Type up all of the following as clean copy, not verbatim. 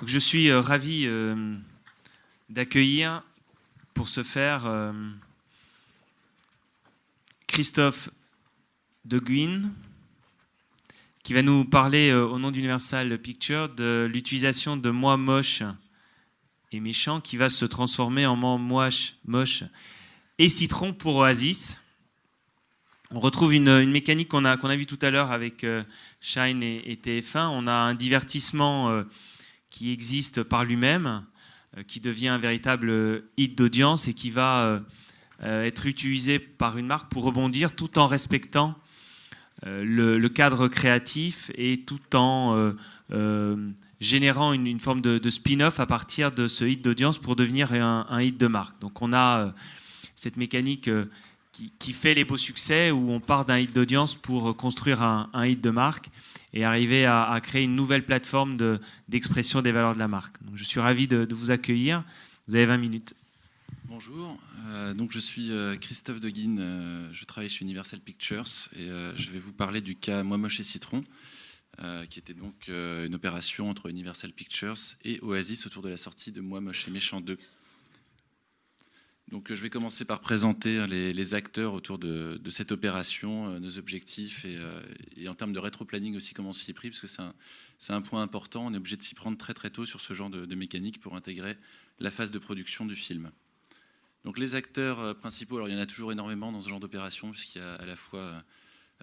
Donc, je suis ravi d'accueillir pour ce faire Christophe De Guin, qui va nous parler au nom d'Universal Pictures de l'utilisation de moi moche et méchant qui va se transformer en moi moche et citron pour Oasis. On retrouve une mécanique qu'on a vue tout à l'heure avec Shine et TF1. On a un divertissement qui existe par lui-même, qui devient un véritable hit d'audience et qui va être utilisé par une marque pour rebondir tout en respectant le cadre créatif et tout en générant une forme de spin-off à partir de ce hit d'audience pour devenir un hit de marque. Donc on a cette mécanique qui fait les beaux succès où on part d'un hit d'audience pour construire un hit de marque et arriver à créer une nouvelle plateforme d'expression des valeurs de la marque. Donc je suis ravi de vous accueillir. Vous avez 20 minutes. Bonjour, donc je suis Christophe De Guin, je travaille chez Universal Pictures et je vais vous parler du cas Moi Moche et Citron, qui était donc une opération entre Universal Pictures et Oasis autour de la sortie de Moi Moche et Méchant 2. Donc je vais commencer par présenter les acteurs autour de cette opération, nos objectifs et en termes de rétro-planning aussi comment on s'y est pris, parce que c'est un point important, on est obligé de s'y prendre très très tôt sur ce genre de mécanique pour intégrer la phase de production du film. Donc les acteurs principaux, alors il y en a toujours énormément dans ce genre d'opération, puisqu'il y a à la fois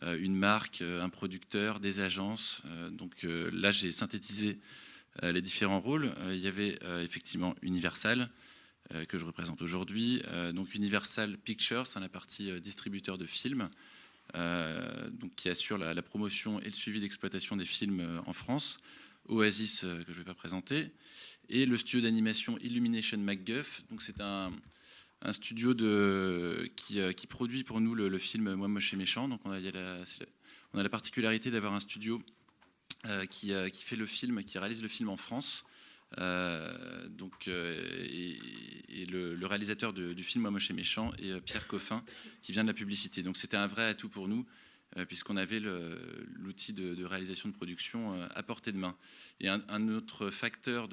une marque, un producteur, des agences. Donc là j'ai synthétisé les différents rôles. Il y avait effectivement Universal, que je représente aujourd'hui. Donc Universal Pictures, la partie distributeur de films, donc qui assure la promotion et le suivi d'exploitation des films en France. Oasis, que je ne vais pas présenter. Et le studio d'animation Illumination MacGuff. Donc c'est un studio qui produit pour nous le film Moi Moche et Méchant. Donc on a la particularité d'avoir un studio qui fait le film, qui réalise le film en France. Le réalisateur du film Moi Moche et Méchant est Pierre Coffin, qui vient de la publicité. Donc c'était un vrai atout pour nous, puisqu'on avait l'outil de réalisation de production à portée de main. Et un autre facteur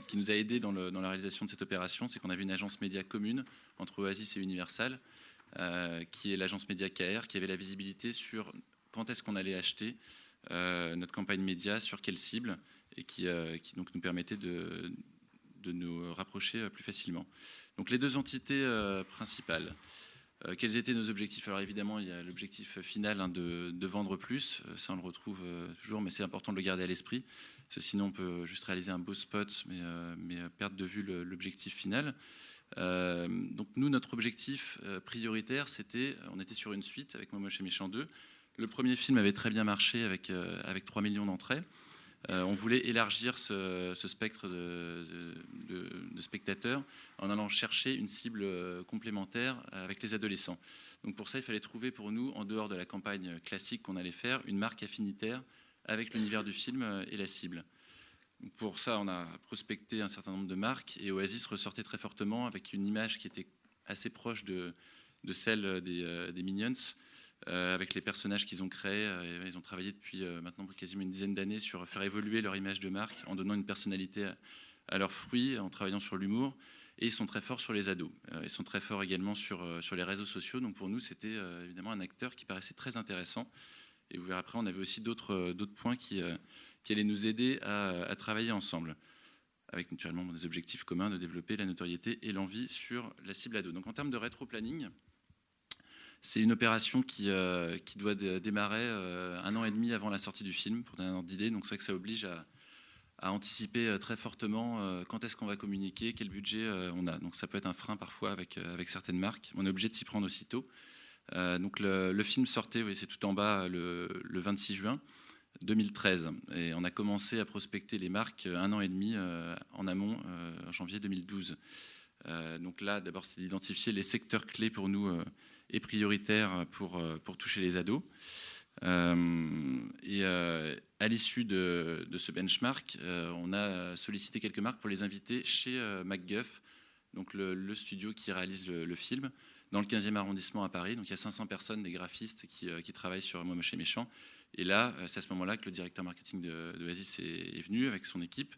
qui nous a aidé dans la réalisation de cette opération, c'est qu'on avait une agence média commune entre Oasis et Universal, qui est l'agence média KR, qui avait la visibilité sur quand est-ce qu'on allait acheter notre campagne média, sur quelle cible, et qui donc nous permettait de nous rapprocher plus facilement. Donc les deux entités principales. Quels étaient nos objectifs? Alors évidemment, il y a l'objectif final de vendre plus, ça on le retrouve toujours, mais c'est important de le garder à l'esprit, parce que sinon on peut juste réaliser un beau spot, mais perdre de vue l'objectif final. Donc nous, notre objectif prioritaire, on était sur une suite avec Moi Moche et Méchant 2. Le premier film avait très bien marché avec 3 millions d'entrées. On voulait élargir ce spectre de spectateurs en allant chercher une cible complémentaire avec les adolescents. Donc pour ça, il fallait trouver pour nous, en dehors de la campagne classique qu'on allait faire, une marque affinitaire avec l'univers du film et la cible. Donc pour ça, on a prospecté un certain nombre de marques et Oasis ressortait très fortement avec une image qui était assez proche de celle des Minions. Avec les personnages qu'ils ont créés. Ils ont travaillé depuis maintenant quasiment une dizaine d'années sur faire évoluer leur image de marque en donnant une personnalité à leurs fruits, en travaillant sur l'humour. Et ils sont très forts sur les ados. Ils sont très forts également sur les réseaux sociaux. Donc pour nous, c'était évidemment un acteur qui paraissait très intéressant. Et vous verrez après, on avait aussi d'autres points qui allaient nous aider à travailler ensemble, avec naturellement des objectifs communs de développer la notoriété et l'envie sur la cible ado. Donc en termes de rétro-planning, c'est une opération qui doit démarrer 1 an et demi avant la sortie du film, pour donner un ordre d'idée. Donc c'est vrai que ça oblige à anticiper très fortement quand est-ce qu'on va communiquer, quel budget on a. Donc ça peut être un frein parfois avec certaines marques. On est obligé de s'y prendre aussitôt. Donc le film sortait, oui, c'est tout en bas, le 26 juin 2013. Et on a commencé à prospecter les marques 1 an et demi en amont, en janvier 2012. Donc là, d'abord, c'était d'identifier les secteurs clés pour nous et prioritaire pour toucher les ados. À l'issue de ce benchmark, on a sollicité quelques marques pour les inviter chez MacGuff, donc le studio qui réalise le film, dans le 15e arrondissement à Paris. Donc il y a 500 personnes, des graphistes qui travaillent sur Moi Moche et Méchant. Et là, c'est à ce moment-là que le directeur marketing d'Oasis est venu avec son équipe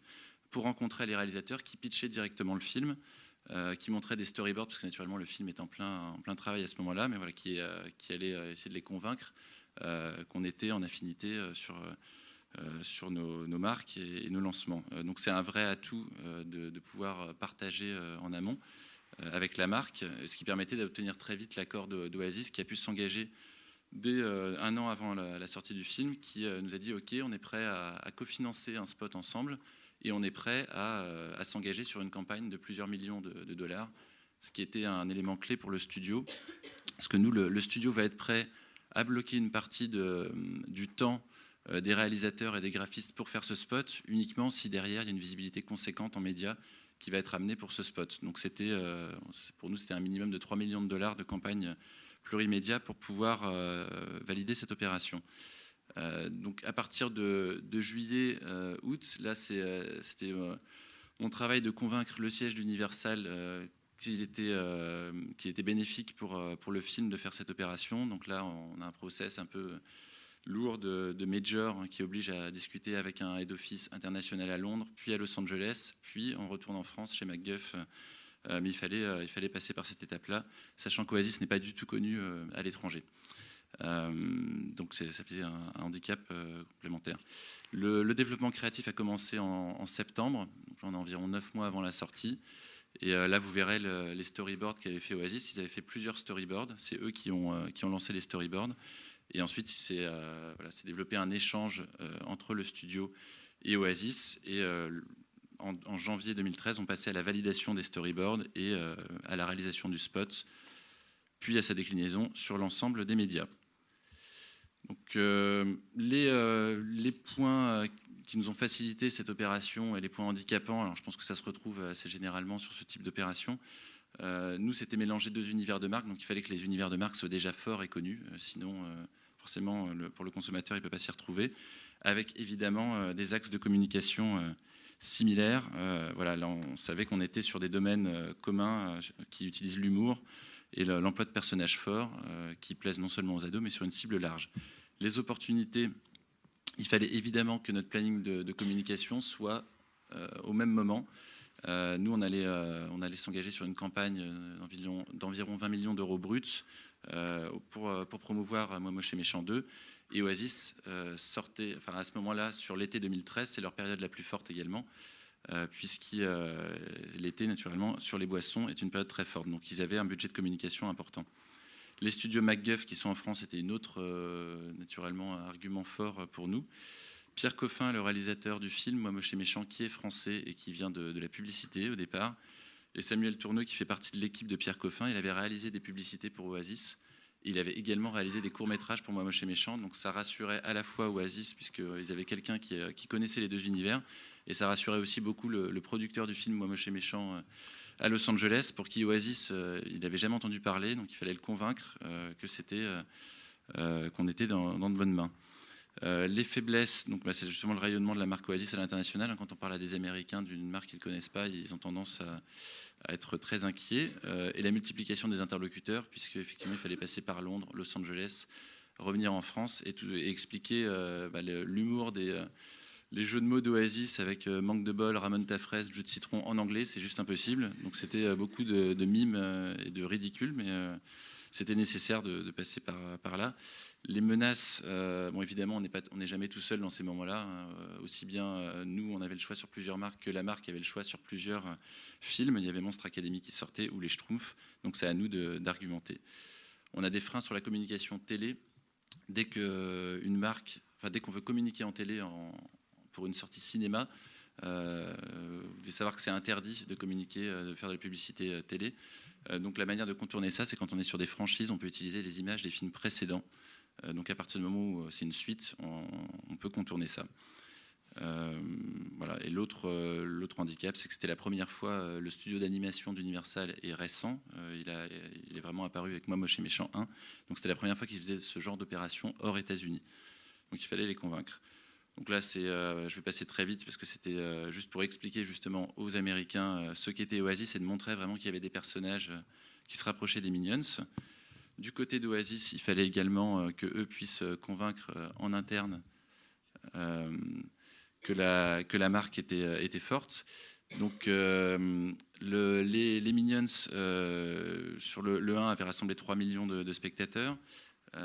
pour rencontrer les réalisateurs qui pitchaient directement le film, qui montraient des storyboards, parce que naturellement le film est en plein travail à ce moment-là, mais voilà, qui allait essayer de les convaincre qu'on était en affinité sur nos marques et nos lancements. Donc c'est un vrai atout de pouvoir partager en amont avec la marque, ce qui permettait d'obtenir très vite l'accord d'Oasis, qui a pu s'engager dès 1 an avant la sortie du film, qui nous a dit ok, on est prêt à cofinancer un spot ensemble et on est prêt à s'engager sur une campagne de plusieurs millions de dollars, ce qui était un élément clé pour le studio, parce que nous, le studio va être prêt à bloquer une partie du temps des réalisateurs et des graphistes pour faire ce spot, uniquement si derrière il y a une visibilité conséquente en médias qui va être amenée pour ce spot. Donc pour nous, c'était un minimum de 3 millions de dollars de campagne plurimédia pour pouvoir valider cette opération. Donc à partir de juillet, août, là c'était mon travail de convaincre le siège d'Universal qu'il était bénéfique pour le film de faire cette opération. Donc là, on a un process un peu lourd de major qui oblige à discuter avec un head office international à Londres, puis à Los Angeles, puis on retourne en France chez MacGuff. Mais il fallait passer par cette étape-là, sachant qu'Oasis n'est pas du tout connu à l'étranger. Donc ça faisait un handicap complémentaire. Le développement créatif a commencé en septembre, donc on est environ 9 mois avant la sortie. Et là, vous verrez les storyboards qu'avait fait Oasis. Ils avaient fait plusieurs storyboards. C'est eux qui ont lancé les storyboards. Et ensuite, c'est développé un échange entre le studio et Oasis. Et en janvier 2013, on passait à la validation des storyboards et à la réalisation du spot, puis à sa déclinaison sur l'ensemble des médias. Donc, les points qui nous ont facilité cette opération et les points handicapants, alors je pense que ça se retrouve assez généralement sur ce type d'opération. Nous, c'était mélanger 2 univers de marque, donc il fallait que les univers de marque soient déjà forts et connus, sinon forcément pour le consommateur, il ne peut pas s'y retrouver, avec évidemment des axes de communication similaires. Voilà, là, on savait qu'on était sur des domaines communs qui utilisent l'humour et l'emploi de personnages forts qui plaisent non seulement aux ados, mais sur une cible large. Les opportunités, il fallait évidemment que notre planning de communication soit au même moment. Nous, on allait s'engager sur une campagne d'environ 20 millions d'euros bruts pour promouvoir Moi Moche et Méchant 2. Et Oasis sortait, enfin à ce moment-là, sur l'été 2013, c'est leur période la plus forte également, l'été, naturellement, sur les boissons, est une période très forte. Donc, ils avaient un budget de communication important. Les studios MacGuff qui sont en France étaient une autre, naturellement, argument fort pour nous. Pierre Coffin, le réalisateur du film Moi Moche et Méchant, qui est français et qui vient de la publicité au départ. Et Samuel Tourneux, qui fait partie de l'équipe de Pierre Coffin, il avait réalisé des publicités pour Oasis. Il avait également réalisé des courts-métrages pour Moi Moche et Méchant, donc ça rassurait à la fois Oasis, puisqu'ils avaient quelqu'un qui connaissait les deux univers, et ça rassurait aussi beaucoup le producteur du film Moi Moche et Méchant à Los Angeles, pour qui Oasis, il n'avait jamais entendu parler, donc il fallait le convaincre qu'on était dans de bonnes mains. Les faiblesses, donc c'est justement le rayonnement de la marque Oasis à l'international. Quand on parle à des Américains d'une marque qu'ils ne connaissent pas, ils ont tendance à être très inquiets. Et la multiplication des interlocuteurs, puisque effectivement il fallait passer par Londres, Los Angeles, revenir en France et expliquer l'humour les jeux de mots d'Oasis avec manque de bol, ramon ta fraise, jus de citron en anglais, c'est juste impossible. Donc c'était beaucoup de mimes et de ridicule, mais c'était nécessaire de passer par là. Les menaces, bon évidemment on n'est jamais tout seul dans ces moments-là. Aussi bien nous on avait le choix sur plusieurs marques que la marque avait le choix sur plusieurs films. Il y avait Monstre Academy qui sortait ou les Schtroumpfs. Donc c'est à nous d'argumenter. On a des freins sur la communication télé. Dès qu'on veut communiquer en télé pour une sortie cinéma, vous devez savoir que c'est interdit de communiquer, de faire de la publicité télé. Donc la manière de contourner ça, c'est quand on est sur des franchises, on peut utiliser les images des films précédents. Donc à partir du moment où c'est une suite, on peut contourner ça. Voilà. Et l'autre handicap, c'est que c'était la première fois, le studio d'animation d'Universal est récent. Il est vraiment apparu avec Moi Moche et Méchant 1. Donc c'était la première fois qu'ils faisaient ce genre d'opération hors États-Unis. Donc il fallait les convaincre. Donc là, je vais passer très vite parce que c'était juste pour expliquer justement aux Américains ce qu'était Oasis et de montrer vraiment qu'il y avait des personnages qui se rapprochaient des Minions. Du côté d'Oasis, il fallait également qu'eux puissent convaincre en interne que la marque était forte. Donc les Minions sur le 1 avaient rassemblé 3 millions de spectateurs. Il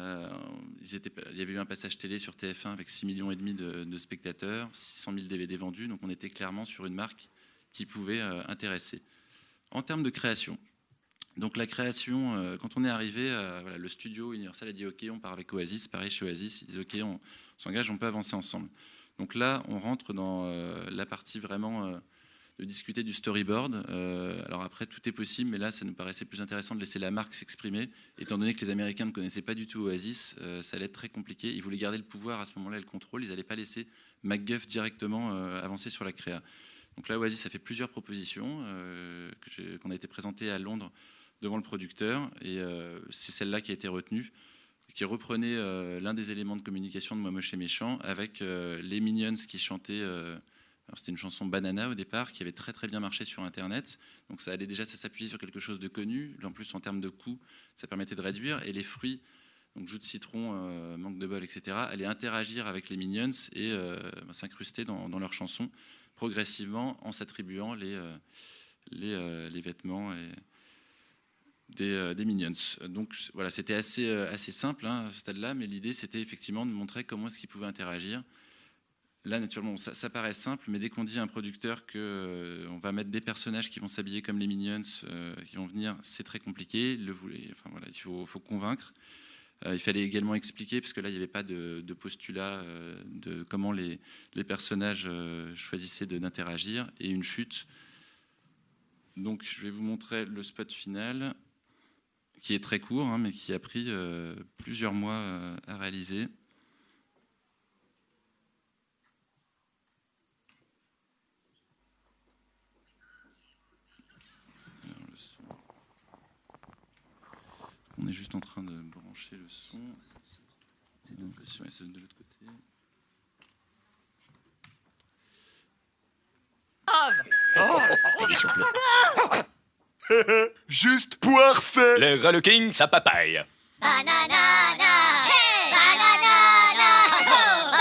y avait eu un passage télé sur TF1 avec 6,5 millions de spectateurs, 600 000 DVD vendus. Donc on était clairement sur une marque qui pouvait intéresser. En termes de création, donc la création, quand on est arrivé, voilà, le studio Universal a dit OK, on part avec Oasis. Pareil chez Oasis, ils disent OK, on s'engage, on peut avancer ensemble. Donc là, on rentre dans la partie vraiment de discuter du storyboard. Alors après, tout est possible, mais là, ça nous paraissait plus intéressant de laisser la marque s'exprimer. Étant donné que les Américains ne connaissaient pas du tout Oasis, ça allait être très compliqué. Ils voulaient garder le pouvoir à ce moment-là et le contrôle. Ils n'allaient pas laisser MacGuff directement avancer sur la créa. Donc là, Oasis a fait plusieurs propositions qu'on a été présentées à Londres devant le producteur. Et c'est celle-là qui a été retenue, qui reprenait l'un des éléments de communication de Moi Moche et Méchant avec les Minions qui chantaient... Alors c'était une chanson Banana au départ qui avait très très bien marché sur Internet. Donc ça allait déjà s'appuyer sur quelque chose de connu. En plus, en termes de coût, ça permettait de réduire. Et les fruits, donc jus de citron, mangue de bol, etc., allaient interagir avec les Minions et s'incruster dans leurs chansons progressivement en s'attribuant les vêtements des Minions. Donc voilà, c'était assez simple à ce stade-là, mais l'idée c'était effectivement de montrer comment est-ce qu'ils pouvaient interagir. Là, naturellement, ça paraît simple, mais dès qu'on dit à un producteur qu'on va mettre des personnages qui vont s'habiller comme les Minions, qui vont venir, c'est très compliqué. Enfin, voilà, il faut convaincre. Il fallait également expliquer, parce que là, il n'y avait pas de postulat de comment les personnages choisissaient d'interagir, et une chute. Donc, je vais vous montrer le spot final, qui est très court, hein, mais qui a pris plusieurs mois à réaliser. On est juste en train de brancher le son. C'est de l'autre côté. Juste parfait. Le Rollicking, sa papaye. Banana, hey, banana, oh,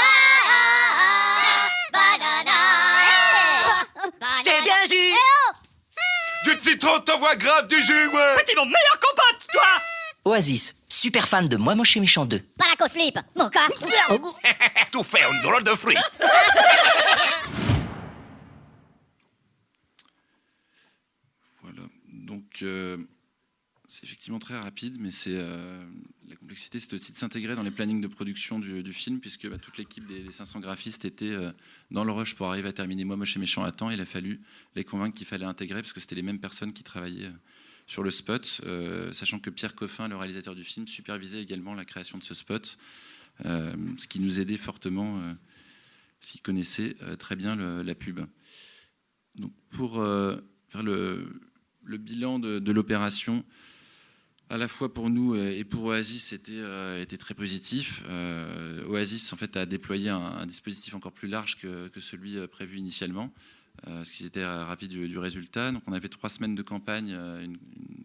banana, hey. C'est bien dit. Du citron t'envoie grave du jus, ouais. T'es mon meilleur compote, toi. Oasis, super fan de Moi Moche et Méchant 2. Paraco slip, mon cas. Tout fait un drôle de fruit. Voilà, donc c'est effectivement très rapide, mais la complexité, c'est aussi de s'intégrer dans les plannings de production du film, puisque toute l'équipe des 500 graphistes était dans le rush pour arriver à terminer Moi Moche et Méchant à temps. Il a fallu les convaincre qu'il fallait intégrer, parce que c'était les mêmes personnes qui travaillaient sur le spot, sachant que Pierre Coffin, le réalisateur du film, supervisait également la création de ce spot, ce qui nous aidait fortement, s'il connaissait très bien la pub. Donc pour faire le bilan de l'opération, à la fois pour nous et pour Oasis, était très positif. Oasis en fait a déployé un dispositif encore plus large que celui prévu initialement, parce qu'ils étaient ravis du résultat. Donc on avait 3 semaines de campagne, une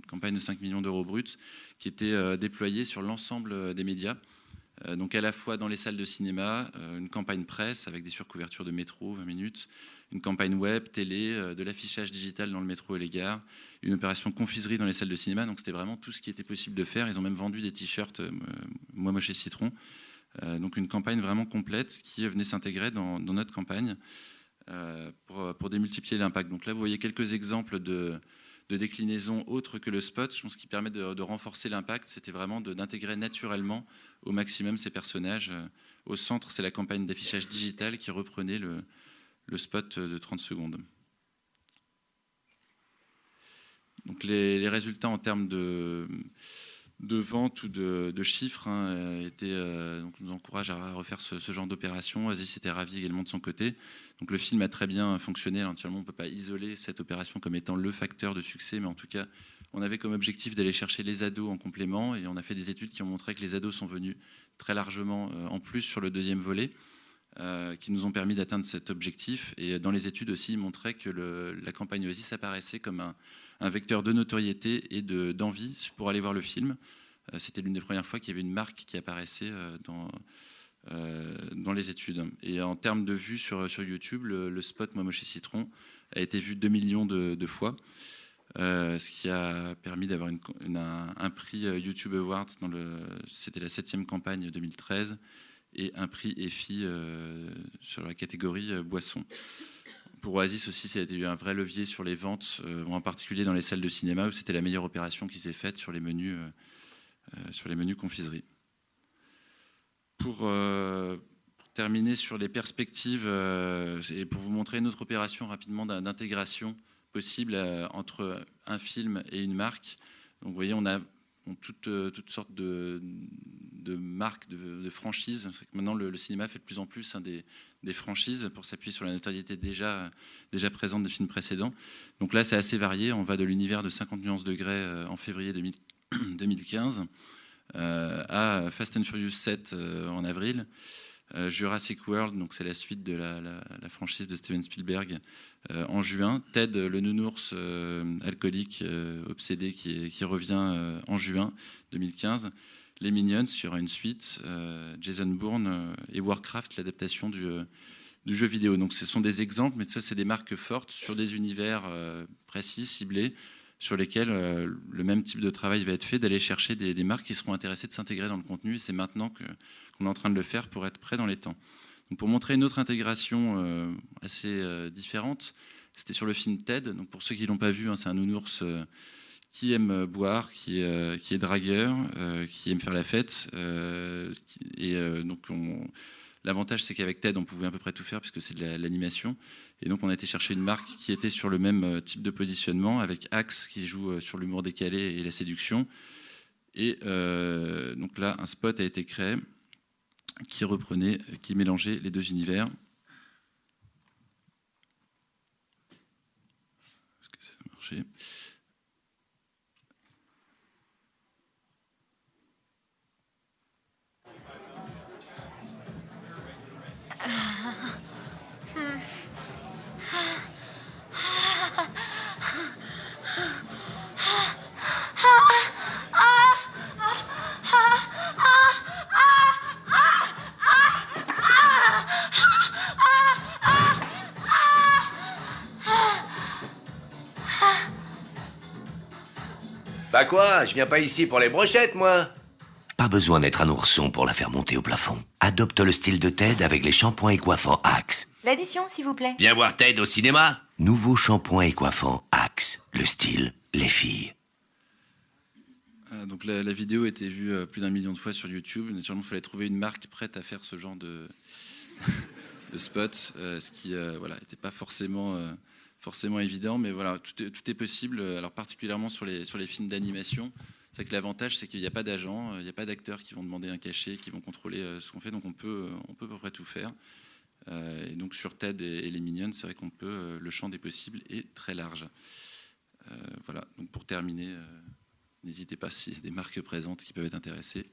campagne de 5 millions d'euros bruts, qui était déployée sur l'ensemble des médias. Donc à la fois dans les salles de cinéma, une campagne presse avec des surcouvertures de métro, 20 minutes, une campagne web, télé, de l'affichage digital dans le métro et les gares, une opération confiserie dans les salles de cinéma. Donc c'était vraiment tout ce qui était possible de faire. Ils ont même vendu des t-shirts Moi Moche et Citron. Donc une campagne vraiment complète qui venait s'intégrer dans notre campagne pour démultiplier l'impact. Donc là, vous voyez quelques exemples de déclinaisons autres que le spot. Je pense qu'il permet de renforcer l'impact. C'était vraiment d'intégrer naturellement au maximum ces personnages. Au centre, c'est la campagne d'affichage digital qui reprenait le spot de 30 secondes. Donc les résultats en termes de vente ou de chiffres donc nous encouragent à refaire ce genre d'opération. Oasis était ravi également de son côté. Donc le film a très bien fonctionné. Alors, naturellement, on ne peut pas isoler cette opération comme étant le facteur de succès, mais en tout cas, on avait comme objectif d'aller chercher les ados en complément, et on a fait des études qui ont montré que les ados sont venus très largement en plus sur le deuxième volet, qui nous ont permis d'atteindre cet objectif. Et dans les études aussi, ils montraient que la campagne Oasis apparaissait comme un vecteur de notoriété et d'envie pour aller voir le film. C'était l'une des premières fois qu'il y avait une marque qui apparaissait dans les études. Et en termes de vues sur YouTube, le spot Moi Moche et Citron a été vu 2 millions de fois, ce qui a permis d'avoir un prix YouTube Awards. C'était la 7e campagne 2013 et un prix EFI sur la catégorie boisson. Pour Oasis aussi, ça a été un vrai levier sur les ventes, en particulier dans les salles de cinéma où c'était la meilleure opération qui s'est faite sur les menus confiserie. Pour terminer sur les perspectives et pour vous montrer une autre opération rapidement d'intégration possible entre un film et une marque. Donc vous voyez, on a toutes sortes de marques, de franchises. Maintenant, le cinéma fait de plus en plus des franchises pour s'appuyer sur la notoriété déjà présente des films précédents. Donc là, c'est assez varié. On va de l'univers de 50 nuances degrés en février 2015 à Fast and Furious 7 en avril, Jurassic World, donc c'est la suite de la franchise de Steven Spielberg, en juin, Ted le nounours alcoolique obsédé qui revient en juin 2015, les Minions sur une suite, Jason Bourne et Warcraft, l'adaptation du jeu vidéo. Donc ce sont des exemples, mais ça c'est des marques fortes sur des univers précis, ciblés, sur lesquels le même type de travail va être fait, d'aller chercher des marques qui seront intéressées de s'intégrer dans le contenu. Et c'est maintenant qu'on est en train de le faire pour être prêt dans les temps. Donc pour montrer une autre intégration assez différente, c'était sur le film Ted. Donc pour ceux qui ne l'ont pas vu, c'est un nounours qui aime boire, qui est dragueur, qui aime faire la fête. Donc l'avantage, c'est qu'avec Ted, on pouvait à peu près tout faire puisque c'est de l'animation. Et donc, on a été chercher une marque qui était sur le même type de positionnement, avec Axe qui joue sur l'humour décalé et la séduction. Et donc là, un spot a été créé qui mélangeait les deux univers. Est-ce que ça va marcher ? Bah quoi? Je viens pas ici pour les brochettes, moi. Pas besoin d'être un ourson pour la faire monter au plafond. Adopte le style de Ted avec les shampoings et coiffants Axe. L'addition, s'il vous plaît. Viens voir Ted au cinéma. Nouveau shampoing et coiffant Axe. Le style, les filles. Donc la vidéo a été vue plus d'1 million de fois sur YouTube. Naturellement, il fallait trouver une marque prête à faire ce genre de spot, ce qui n'était pas forcément évident, mais voilà, tout est possible. Alors particulièrement sur les films d'animation. C'est que l'avantage, c'est qu'il n'y a pas d'agents, il n'y a pas d'acteurs qui vont demander un cachet, qui vont contrôler ce qu'on fait, donc on peut à peu près tout faire. Et donc sur Ted et les Minions, c'est vrai qu'on peut, le champ des possibles est très large. Voilà, donc pour terminer, n'hésitez pas s'il y a des marques présentes qui peuvent être intéressées,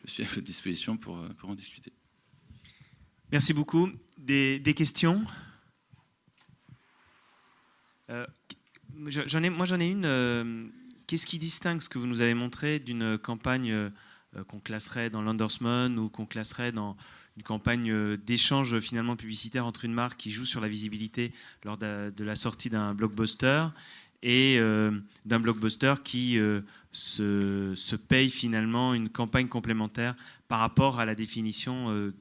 je suis à votre disposition pour en discuter. Merci beaucoup. Des questions ? J'en ai une. Qu'est-ce qui distingue ce que vous nous avez montré d'une campagne qu'on classerait dans l'endorsement ou qu'on classerait dans une campagne d'échange finalement publicitaire entre une marque qui joue sur la visibilité lors de la sortie d'un blockbuster et d'un blockbuster qui se paye finalement une campagne complémentaire par rapport à la définition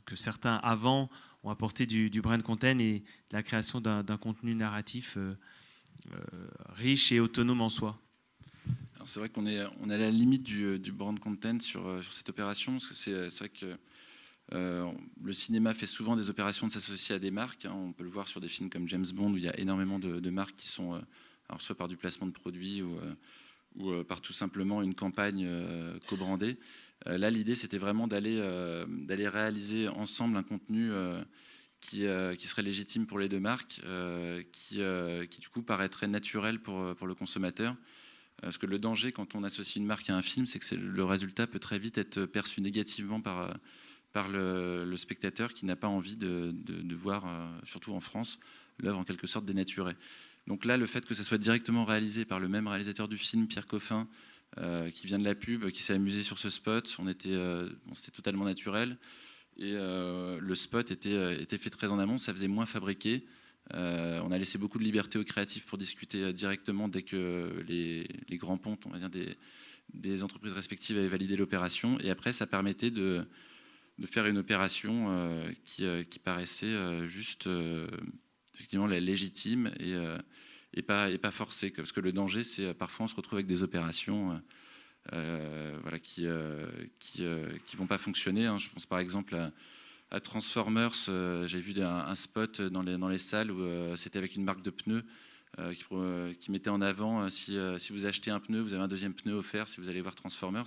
que certains avant ont apporté du brand content et la création d'un contenu narratif riche et autonome en soi. Alors c'est vrai qu'on est à la limite du brand content sur cette opération, parce que c'est vrai que le cinéma fait souvent des opérations de s'associer à des marques. On peut le voir sur des films comme James Bond, où il y a énormément de marques qui sont, alors soit par du placement de produits ou par tout simplement une campagne co-brandée. Là, l'idée, c'était vraiment d'aller réaliser ensemble un contenu qui serait légitime pour les deux marques, qui du coup paraîtrait naturel pour le consommateur. Parce que le danger quand on associe une marque à un film, c'est que le résultat peut très vite être perçu négativement par le spectateur qui n'a pas envie de voir, surtout en France, l'œuvre en quelque sorte dénaturée. Donc là, le fait que ça soit directement réalisé par le même réalisateur du film, Pierre Coffin, qui vient de la pub, qui s'est amusé sur ce spot. C'était totalement naturel. Et le spot était fait très en amont, ça faisait moins fabriqué. On a laissé beaucoup de liberté aux créatifs pour discuter directement dès que les grands pontes, on va dire, des entreprises respectives avaient validé l'opération. Et après, ça permettait de faire une opération qui paraissait juste effectivement légitime et pas forcée. Parce que le danger, c'est parfois on se retrouve avec des opérations voilà, qui vont pas fonctionner. Hein. Je pense par exemple à Transformers. J'ai vu un spot dans les salles où c'était avec une marque de pneus qui mettait en avant si vous achetez un pneu, vous avez un deuxième pneu offert si vous allez voir Transformers.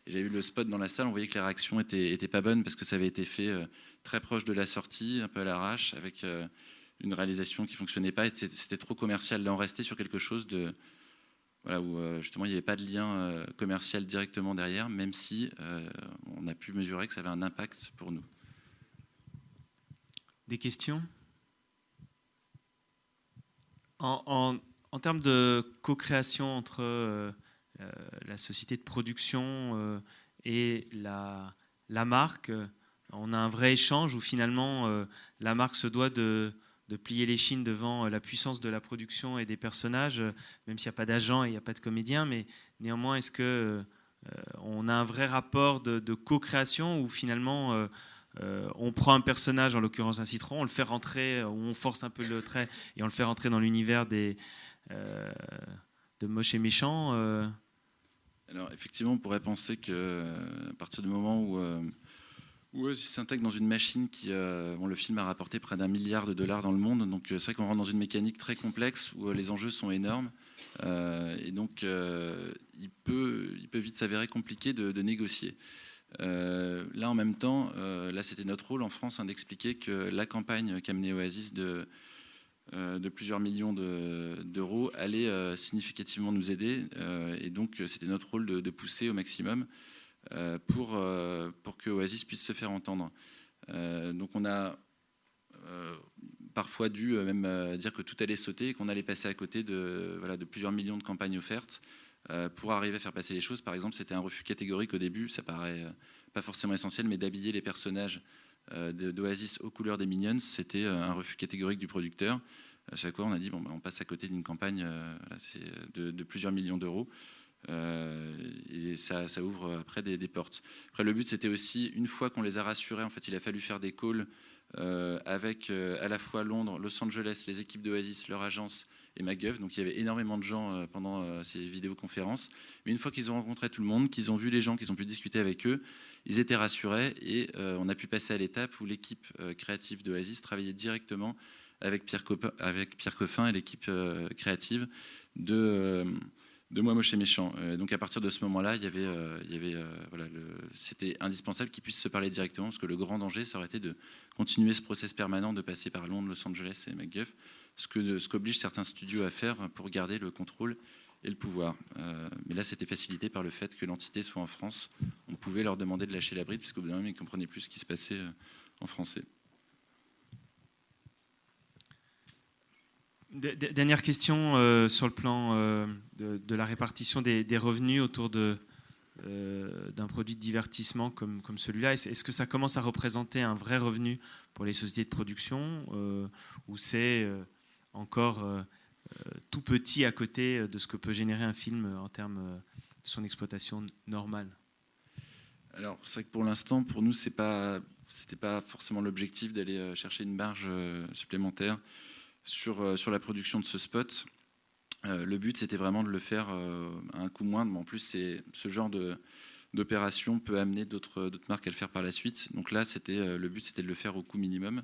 Et j'avais vu le spot dans la salle, on voyait que les réactions étaient pas bonnes parce que ça avait été fait très proche de la sortie, un peu à l'arrache, avec une réalisation qui fonctionnait pas. Et c'était trop commercial. Là, on restait sur quelque chose voilà, où justement il n'y avait pas de lien commercial directement derrière, même si on a pu mesurer que ça avait un impact pour nous. Des questions ? En termes de co-création entre la société de production et la marque, on a un vrai échange où finalement la marque se doit de plier les chines devant la puissance de la production et des personnages, même s'il n'y a pas d'agent et il n'y a pas de comédien, mais néanmoins, est-ce qu'on a un vrai rapport de co-création où finalement on prend un personnage, en l'occurrence un citron, on le fait rentrer, on force un peu le trait et on le fait rentrer dans l'univers de Moche et Méchant Alors effectivement, on pourrait penser qu'à partir du moment où Oasis s'intègre dans une machine le film a rapporté près d'1 milliard de dollars dans le monde, donc c'est vrai qu'on rentre dans une mécanique très complexe où les enjeux sont énormes et donc il peut vite s'avérer compliqué de négocier. Là en même temps, là c'était notre rôle en France d'expliquer que la campagne qu'a menée Oasis de plusieurs millions d'euros allait significativement nous aider et donc c'était notre rôle de pousser au maximum pour que Oasis puisse se faire entendre. Donc on a parfois dû même dire que tout allait sauter et qu'on allait passer à côté de plusieurs millions de campagnes offertes pour arriver à faire passer les choses. Par exemple, c'était un refus catégorique au début, ça paraît pas forcément essentiel, mais d'habiller les personnages d'Oasis aux couleurs des Minions, c'était un refus catégorique du producteur. À chaque fois, on a dit on passe à côté d'une campagne de plusieurs millions d'euros. Et ça ouvre après des portes. Après, le but, c'était aussi, une fois qu'on les a rassurés, en fait, il a fallu faire des calls avec à la fois Londres, Los Angeles, les équipes d'Oasis, leur agence et MacGuff. Donc il y avait énormément de gens pendant ces vidéoconférences. Mais une fois qu'ils ont rencontré tout le monde, qu'ils ont vu les gens, qu'ils ont pu discuter avec eux, ils étaient rassurés et on a pu passer à l'étape où l'équipe créative d'Oasis travaillait directement avec Pierre Coffin et l'équipe créative de Moi Moche et Méchant. Donc à partir de ce moment-là, c'était indispensable qu'ils puissent se parler directement parce que le grand danger, ça aurait été de continuer ce process permanent de passer par Londres, Los Angeles et MacGuff, ce qu'obligent certains studios à faire pour garder le contrôle et le pouvoir. Mais là, c'était facilité par le fait que l'entité soit en France. On pouvait leur demander de lâcher la bride puisqu'au bout d'un moment, ils ne comprenaient plus ce qui se passait en français. Dernière question sur le plan de la répartition des revenus autour d'un produit de divertissement comme celui-là. Est-ce que ça commence à représenter un vrai revenu pour les sociétés de production ou c'est encore tout petit à côté de ce que peut générer un film en termes de son exploitation normale? Alors, c'est vrai que pour l'instant, pour nous, c'était pas forcément l'objectif d'aller chercher une marge supplémentaire sur la production de ce spot. Le but, c'était vraiment de le faire à un coût moindre. Mais en plus, ce genre d'opération peut amener d'autres marques à le faire par la suite. Donc là, le but, c'était de le faire au coût minimum,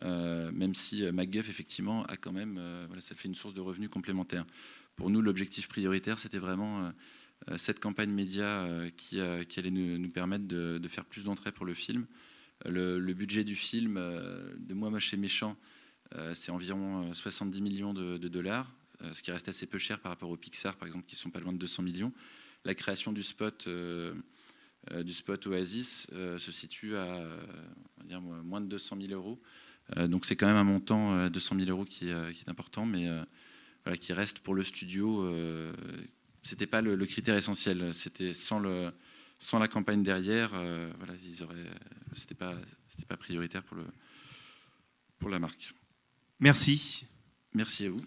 même si MacGuff, effectivement, a quand même... ça fait une source de revenus complémentaire. Pour nous, l'objectif prioritaire, c'était vraiment cette campagne média qui allait nous permettre de faire plus d'entrées pour le film. Le budget du film de Moi Moche et Méchant, c'est environ 70 millions de dollars, ce qui reste assez peu cher par rapport aux Pixar, par exemple, qui sont pas loin de 200 millions. La création du spot Oasis se situe à on va dire, moins de 200 000 euros. Donc c'est quand même un montant 200 000 euros qui est important, mais qui reste pour le studio c'était pas le critère essentiel. C'était sans la campagne derrière, voilà, c'était pas prioritaire pour la marque. Merci. Merci à vous.